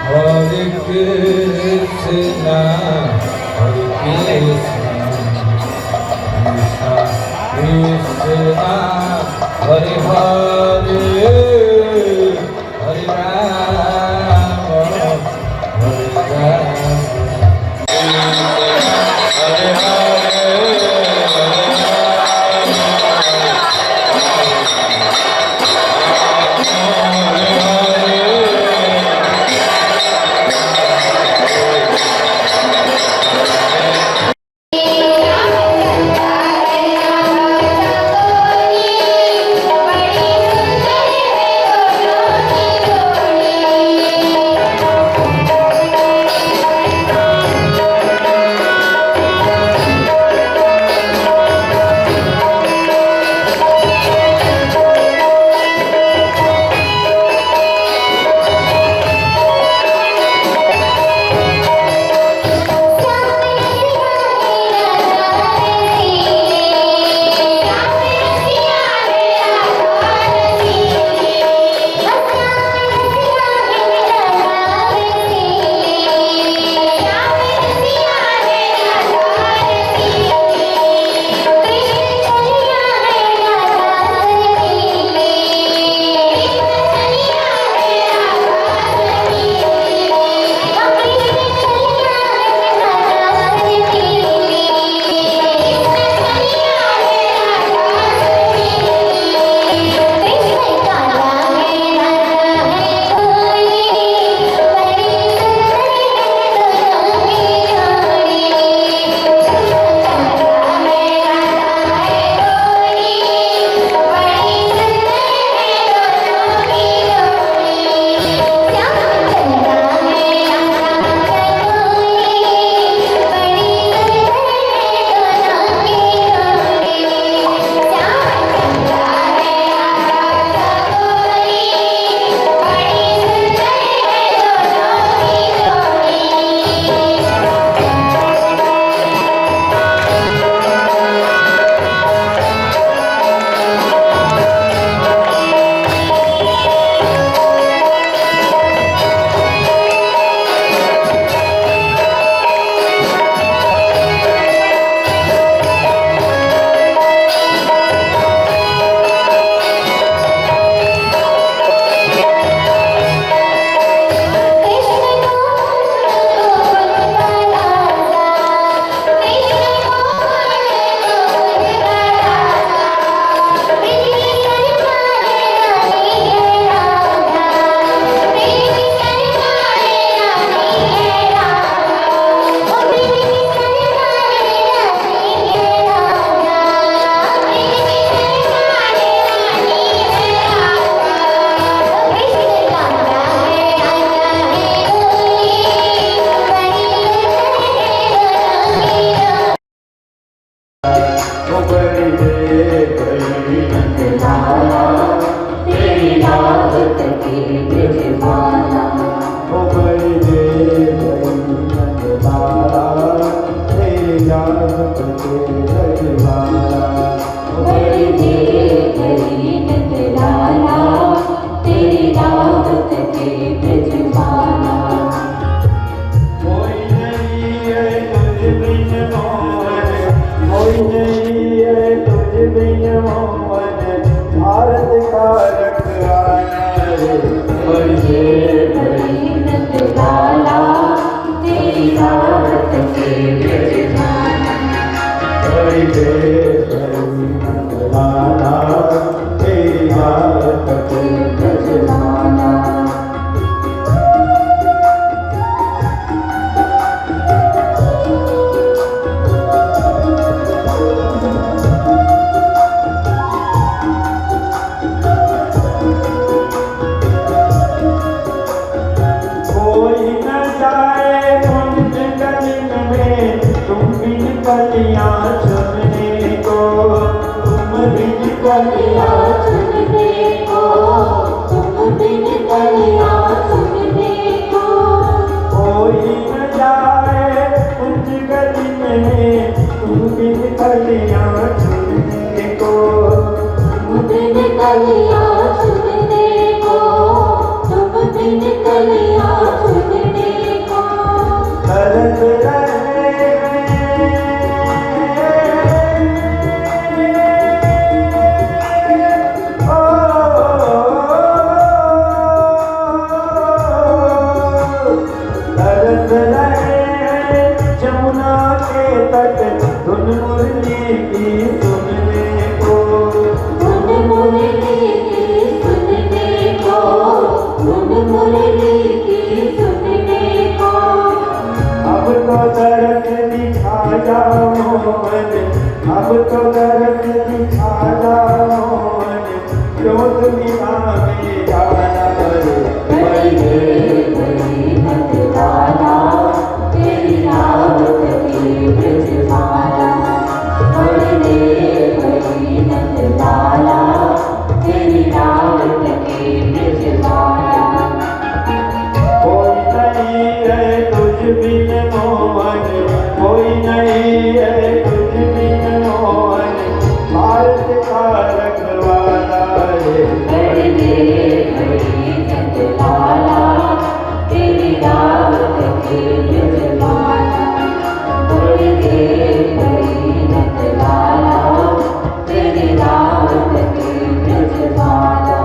Hare Krishna, Hare Krishna, Krishna, Hare Hare, Hare Rama, Hare Rama, Hare Hare, कलियां चुनने को तुम बिन कलियां सुनने को तरस रहे तरस रहे जमुना के तट धुन मुरली की सुनने को धुन मुरली की सुनने को धुन मुरली की सुनने को अब तो दर्द दिखा जाओ मन अब तो दर्द दिखा जाओ मन क्यों दुनिया में जाना रे बड़ी देर बड़ी मतवाला तेरी रावत की ब्रजमाला बड़ी देर बड़ी मतवाला तेरी रावत की ब्रजमाला कोई नहीं है तुझ बिन मोहन कोई नहीं है तुझ बिन मोहन भारत का रखवाला रे बड़ी देर बड़ी मतवाला तेरी रावत की ब्रजमाला बड़ी देर बड़ी मतवाला तेरी रावत की ब्रजमाला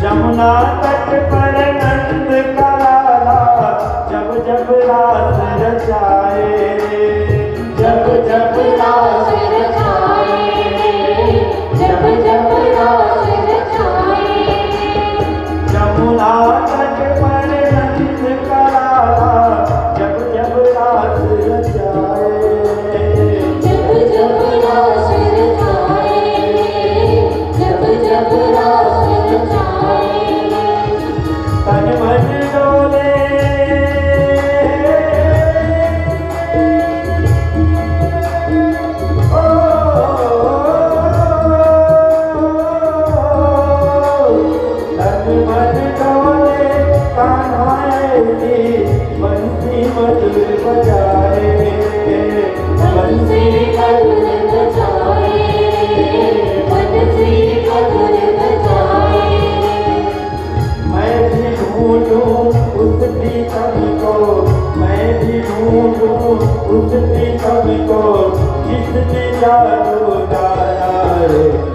जमुना तट पर नंद का लाला जब जब रास रचाए जब जब रास रचाए जब जब रास रचाए जमुना तट पर नंद का लाला जब जब रास रचाए जब जब रास रचाए जब जब रास रचाए तन मन डोले ओ तन मन डोले कान्हा ऐसी बंसी मधुर बजाए बंसी मधुर बजाए बंसी मधुर बजाए मैं भी ढूंढूं उस प्रीतम को मैं भी ढूंढूं उस प्रीतम को जिसने जादू डाला रे